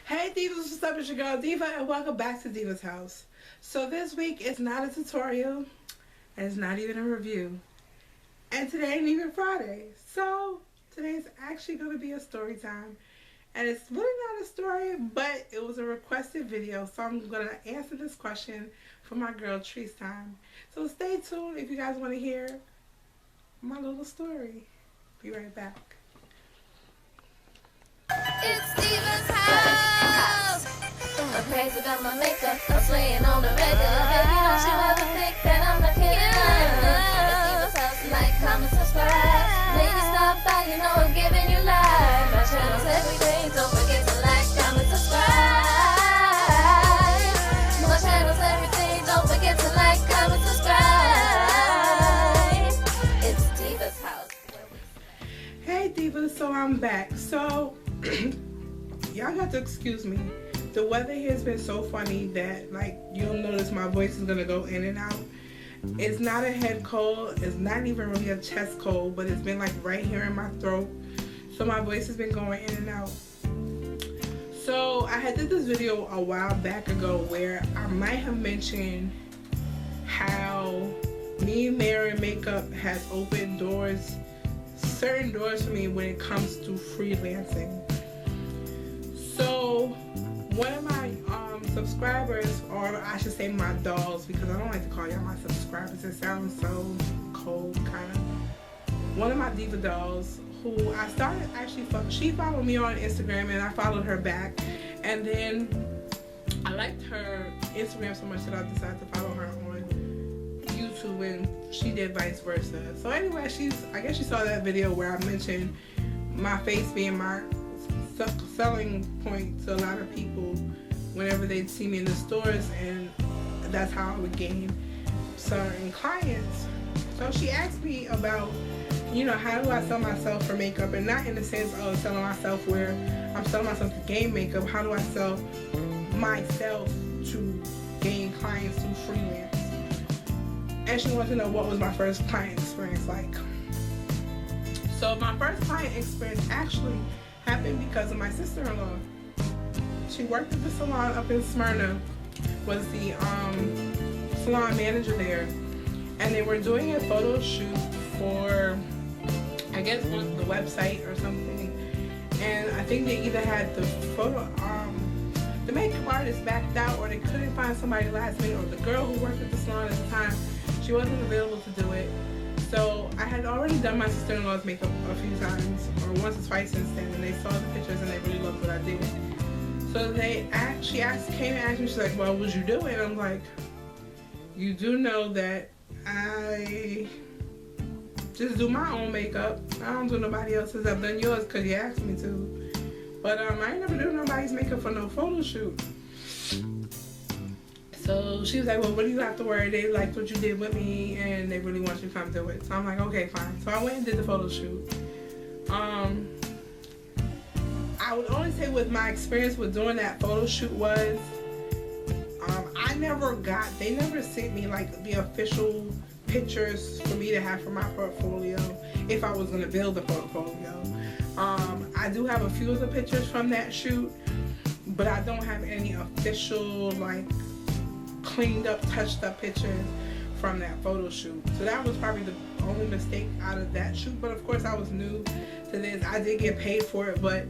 Hey Divas, what's up? It's your girl Diva and welcome back to Diva's House. So this week it's not a tutorial and it's not even a review. And today ain't even Friday. So today's actually going to be a story time. And it's really not a story, but it was a requested video. So I'm going to answer this question for my girl Trees Time. So stay tuned if you guys want to hear my little story. Be right back. It's Diva's house. I'm crazy about my makeup. I'm swaying on the regular. Baby, don't you ever think that I'm not kidding? It's Diva's house. Like, comment, subscribe. Lady, stop by. You know I'm giving you life. My channel's everything. Don't forget to like, comment, subscribe. My channel's everything. Don't forget to like, comment, subscribe. It's Diva's house. Hey Divas, so I'm back. So y'all got to excuse me. The weather here has been so funny that like you'll notice my voice is gonna go in and out. It's not a head cold, it's not even really a chest cold, but it's been like right here in my throat. So my voice has been going in and out. So I had did this video a while back ago where I might have mentioned how me marrying makeup has opened doors, certain doors for me when it comes to freelancing. So one of my subscribers, or I should say my dolls, because I don't like to call y'all my subscribers, it sounds so cold kind of. One of my diva dolls who I started actually, she followed me on Instagram and I followed her back, and then I liked her Instagram so much that I decided to follow her on YouTube, and she did vice versa. So anyway, I guess she saw that video where I mentioned my face being my selling point to a lot of people whenever they'd see me in the stores, and that's how I would gain certain clients. So she asked me about, you know, how do I sell myself for makeup, and not in the sense of selling myself where I'm selling myself to gain makeup. How do I sell myself to gain clients through freelance? And she wanted to know what was my first client experience like. So my first client experience actually happened because of my sister-in-law. She worked at the salon up in Smyrna, was the salon manager there, and they were doing a photo shoot for, I guess, on the website or something. And I think they either had the makeup artist backed out, or they couldn't find somebody last minute, or the girl who worked at the salon at the time, she wasn't available to do it. So I had already done my sister-in-law's makeup a few times, or once or twice since then, and they saw the pictures and they really loved what I did. So she came and asked me, she's like, well, would you do it? And I'm like, you do know that I just do my own makeup. I don't do nobody else's. I've done yours because you asked me to. But I ain't never do nobody's makeup for no photo shoot. So she was like, well, what do you have to worry? They liked what you did with me and they really want you to come do it. So I'm like, okay, fine. So I went and did the photo shoot. I would only say with my experience with doing that photo shoot was, they never sent me like the official pictures for me to have for my portfolio if I was going to build a portfolio. I do have a few of the pictures from that shoot, but I don't have any official like cleaned up, touched up pictures from that photo shoot. So that was probably the only mistake out of that shoot. But of course I was new to this. I did get paid for it, but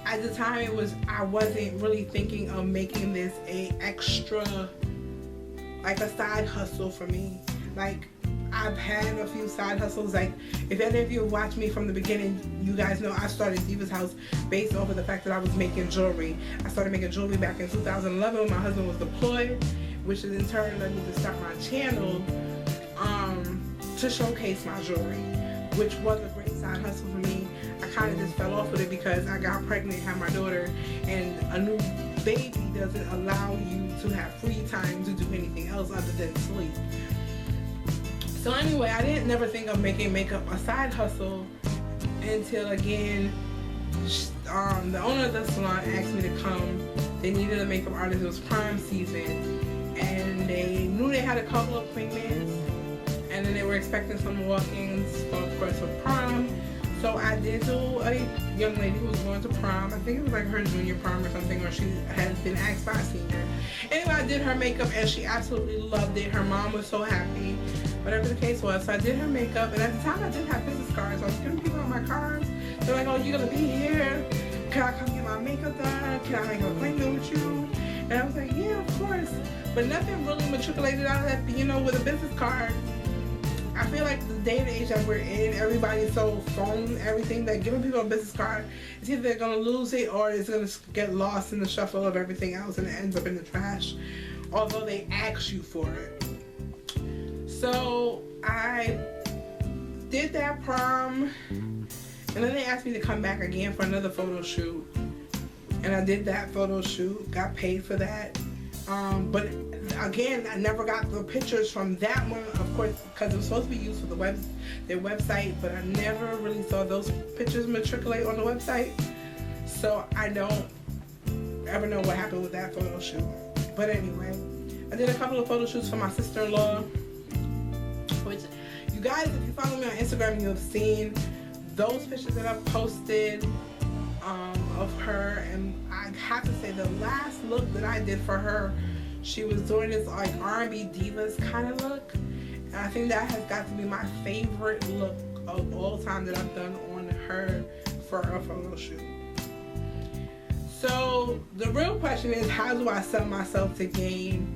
at the time I wasn't really thinking of making this a extra, like a side hustle for me. Like, I've had a few side hustles. Like, if any of you have watched me from the beginning, you guys know I started Diva's House based off of the fact that I was making jewelry. I started making jewelry back in 2011 when my husband was deployed, which is in turn led me to start my channel to showcase my jewelry, which was a great side hustle for me. I kind of just fell off with it because I got pregnant, had my daughter, and a new baby doesn't allow you to have free time to do anything else other than sleep. So anyway, I didn't never think of making makeup a side hustle until, again, the owner of the salon asked me to come. They needed a makeup artist. It was prime season, and they knew they had a couple of appointments, and then they were expecting some walk-ins, of course, for prom. So I did do a young lady who was going to prom. I think it was like her junior prom or something, or she had been asked by a senior. Anyway, I did her makeup and she absolutely loved it. Her mom was so happy, whatever the case was. So I did her makeup, and at the time I didn't have business cards. I was giving people on my cards. They're like, oh, you're gonna be here? Can I come get my makeup done? Can I make an appointment with you? And I was like, yeah, of course. But nothing really matriculated out of that, you know, with a business card. I feel like the day and age that we're in, everybody's so phone everything that giving people a business card, it's either they're gonna lose it or it's gonna get lost in the shuffle of everything else and it ends up in the trash, although they ask you for it. So I did that prom, and then they asked me to come back again for another photo shoot, and I did that photo shoot, got paid for that. But again, I never got the pictures from that one, of course, because it was supposed to be used for their website, but I never really saw those pictures matriculate on the website, so I don't ever know what happened with that photo shoot. But anyway, I did a couple of photo shoots for my sister-in-law, which, you guys, if you follow me on Instagram, you have seen those pictures that I've posted of her. And I have to say, the last look that I did for her, she was doing this like R&B divas kind of look, and I think that has got to be my favorite look of all time that I've done on her for a photo shoot. So the real question is, how do I sell myself to gain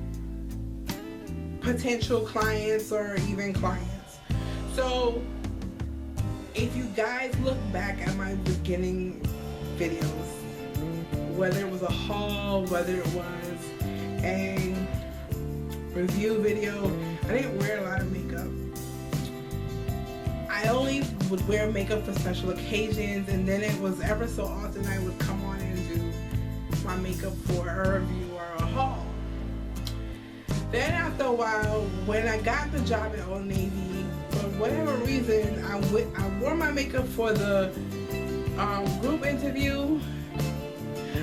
potential clients or even clients? So if you guys look back at my beginning videos, whether it was a haul, whether it was a review video, I didn't wear a lot of makeup. I only would wear makeup for special occasions, and then it was ever so often I would come on and do my makeup for a review or a haul. Then after a while, when I got the job at Old Navy, for whatever reason, I wore my makeup for the group interview.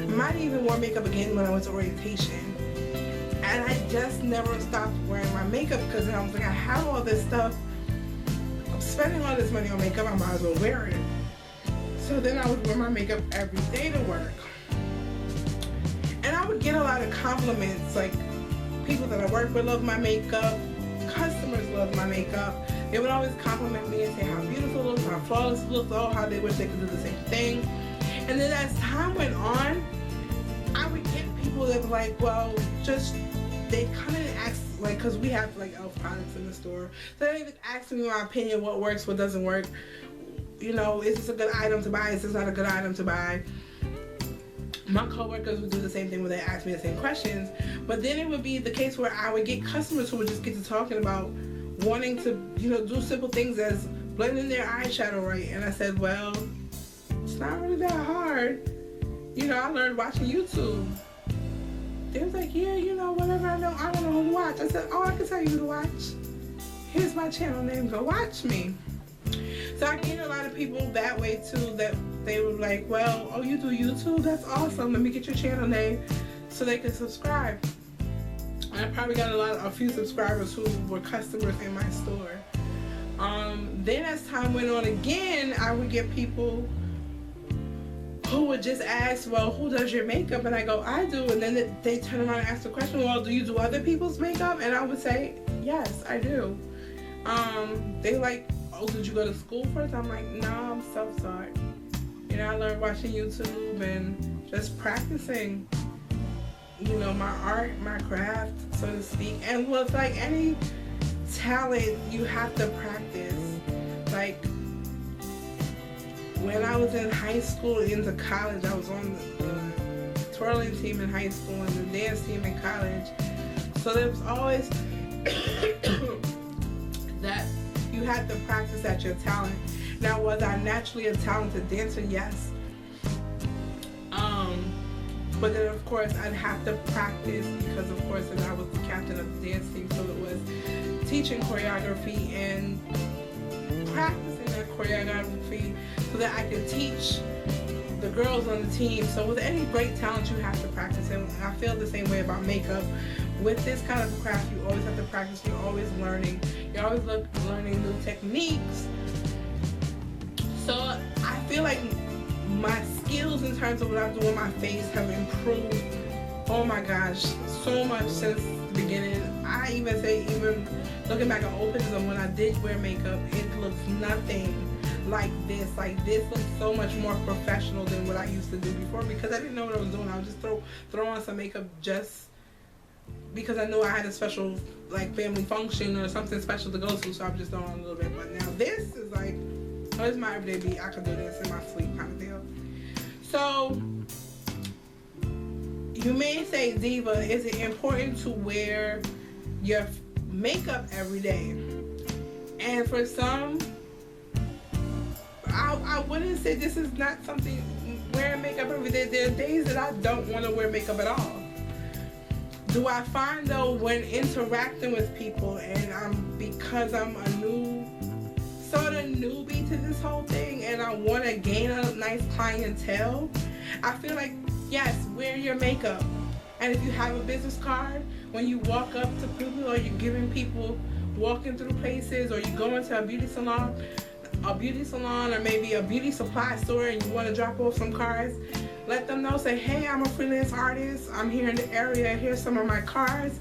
Might even wore makeup again when I went to orientation. And I just never stopped wearing my makeup because I was like, I have all this stuff. I'm spending all this money on makeup, I might as well wear it. So then I would wear my makeup every day to work. And I would get a lot of compliments, like people that I work with love my makeup, customers love my makeup. They would always compliment me and say how beautiful it looks, how flawless it looks, oh, how they wish they could do the same thing. And then as time went on, I would get people that were like, well, just, they come in and ask, like, because we have like e.l.f. products in the store, so they would ask me my opinion, what works, what doesn't work, you know, is this a good item to buy, is this not a good item to buy. My coworkers would do the same thing when they asked me the same questions, but then it would be the case where I would get customers who would just get to talking about wanting to, you know, do simple things as blending their eyeshadow right, and I said, well, it's not really that hard. You know, I learned watching YouTube. They was like, yeah, you know, whatever, I don't know who to watch. I said, oh, I can tell you who to watch. Here's my channel name, go watch me. So I gained a lot of people that way too, that they were like, well, oh, you do YouTube? That's awesome. Let me get your channel name so they can subscribe. And I probably got a few subscribers who were customers in my store. Then as time went on again, I would get people who would just ask, well, who does your makeup? And I go, I do. And then they turn around and ask the question, well, do you do other people's makeup? And I would say, yes, I do. They like, oh, did you go to school first? I'm like, no, I'm self-taught. You know, I learned watching YouTube and just practicing, you know, my art, my craft, so to speak. And with like any talent, you have to practice. Like, when I was in high school into college, I was on the twirling team in high school and the dance team in college. So there was always that you had to practice at your talent. Now, was I naturally a talented dancer? Yes. But then of course I'd have to practice because of course I was the captain of the dance team, so it was teaching choreography and practicing that choreography so that I could teach the girls on the team. So with any great talent, you have to practice, and I feel the same way about makeup. With this kind of craft, you always have to practice. You're always learning. You're always learning new techniques. So I feel like my skills in terms of what I'm doing with my face have improved, oh my gosh, so much since the beginning. I even say, even looking back at old pictures of when I did wear makeup, it looks nothing like this. Like, this looks so much more professional than what I used to do before, because I didn't know what I was doing. I would just throw on some makeup just because I knew I had a special, like, family function or something special to go to, so I'm just throwing on a little bit. But now this is like, oh, it's my everyday beat. I can do this in my sleep kind of deal. So you may say, Diva, is it important to wear your makeup every day? And for some, I wouldn't say this is not something, wearing makeup every day. There are days that I don't want to wear makeup at all. Do I find, though, when interacting with people, and because I'm a new, sort of newbie to this whole thing, and I want to gain a nice clientele, I feel like, yes, wear your makeup. And if you have a business card, when you walk up to people, or you're giving people, walking through places, or you go into a beauty salon, or maybe a beauty supply store, and you want to drop off some cards, let them know, say, hey, I'm a freelance artist, I'm here in the area, here's some of my cards,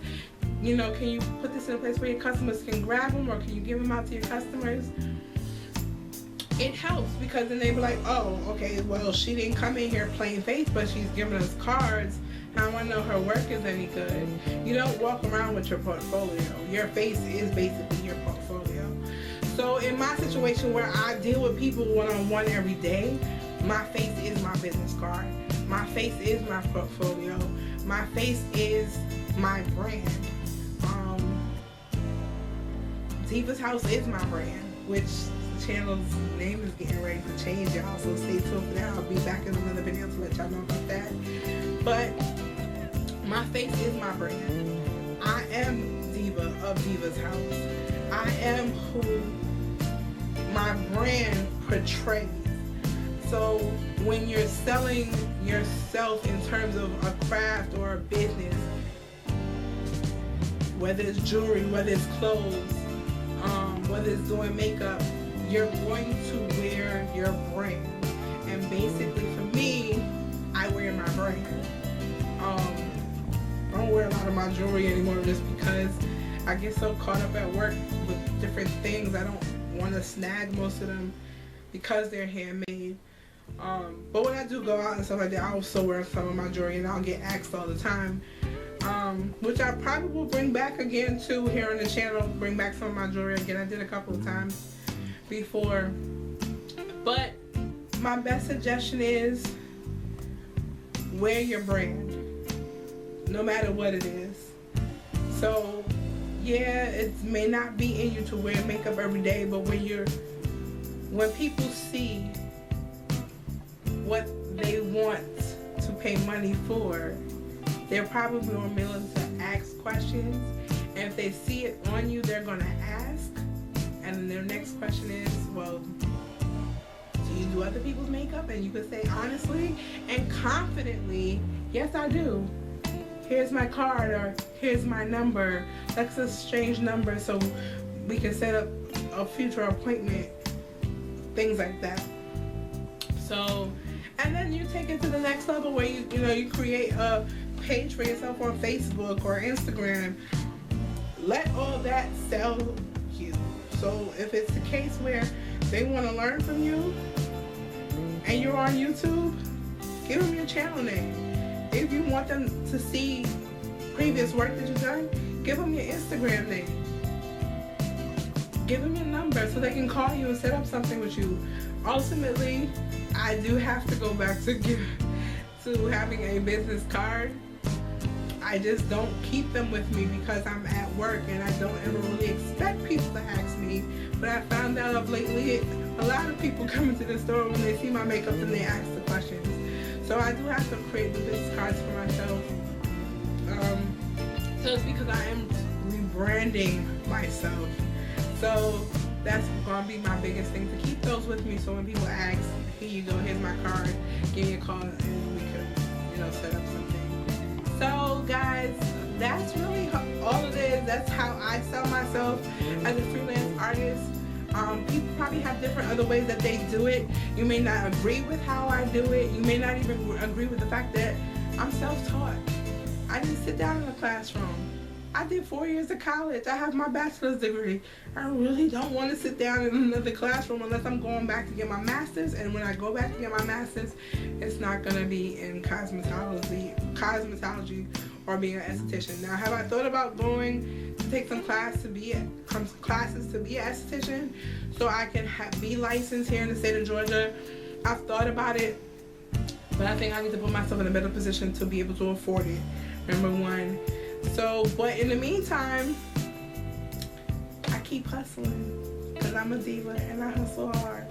you know, can you put this in a place where your customers can grab them, or can you give them out to your customers? It helps, because then they be like, oh, okay, well, she didn't come in here plain face, but she's giving us cards. How do I know her work is any good? You don't walk around with your portfolio. Your face is basically your portfolio. So in my situation where I deal with people one-on-one every day, my face is my business card. My face is my portfolio. My face is my brand. Diva's House is my brand, which the channel's name is getting ready to change, y'all, so stay tuned for that. I'll be back in another video to let y'all know about that. But my face is my brand. I am Diva of Diva's House. I am who my brand portrays. So when you're selling yourself in terms of a craft or a business, whether it's jewelry, whether it's clothes, whether it's doing makeup, you're going to wear your brand. And basically for me, I wear my brand. I don't wear a lot of my jewelry anymore just because I get so caught up at work with different things. I don't want to snag most of them because they're handmade. But when I do go out and stuff like that, I also wear some of my jewelry, and I'll get asked all the time, which I probably will bring back again too here on the channel, bring back some of my jewelry again. I did a couple of times before. But my best suggestion is wear your brand, no matter what it is. So yeah, it may not be in you to wear makeup every day, but when people see what they want to pay money for, they're probably more willing to ask questions. And if they see it on you, they're gonna ask. And then their next question is, well, do you do other people's makeup? And you could say honestly and confidently, yes, I do. Here's my card, or here's my number. Let's exchange numbers so we can set up a future appointment. Things like that. So, and then you take it to the next level where you create a page for yourself on Facebook or Instagram. Let all that sell you. So if it's the case where they want to learn from you and you're on YouTube, give them your channel name. If you want them to see previous work that you've done, give them your Instagram name. Give them your number so they can call you and set up something with you. Ultimately, I do have to go back to having a business card. I just don't keep them with me because I'm at work and I don't ever really expect people to ask me. But I found out of lately, a lot of people come into the store when they see my makeup and they ask the questions. So I do have to create the business cards for myself. So it's because I am rebranding myself. So that's gonna be my biggest thing, to keep those with me. So when people ask, here you go, here's my card, give me a call and we can, set up something. So guys, that's really all it is. That's how I sell myself as a freelance artist. People probably have different other ways that they do it. You may not agree with how I do it. You may not even agree with the fact that I'm self-taught. I didn't sit down in a classroom. I did 4 years of college. I have my bachelor's degree. I really don't want to sit down in another classroom unless I'm going back to get my master's. And when I go back to get my master's, it's not going to be in cosmetology or being an esthetician. Now, have I thought about going to take some classes to be an esthetician so I can be licensed here in the state of Georgia? I've thought about it, but I think I need to put myself in a better position to be able to afford it, number one. So, but in the meantime, I keep hustling because I'm a diva and I hustle hard.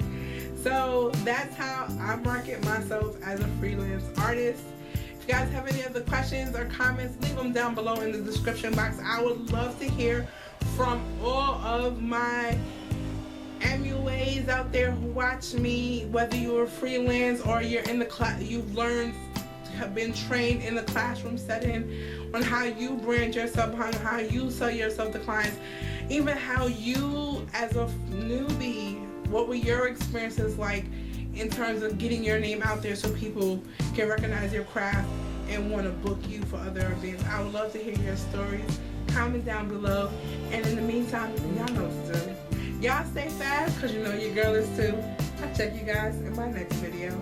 So that's how I market myself as a freelance artist. If you guys have any other questions or comments, leave them down below in the description box. I would love to hear from all of my MUAs out there who watch me, whether you're freelance or you're in the class, you've learned, have been trained in the classroom setting on how you brand yourself, how you sell yourself to clients, even how you as a newbie, what were your experiences like in terms of getting your name out there so people can recognize your craft and want to book you for other events. I would love to hear your stories. Comment down below. And in the meantime, y'all know what to do. Y'all stay fast because you know your girl is too. I'll check you guys in my next video.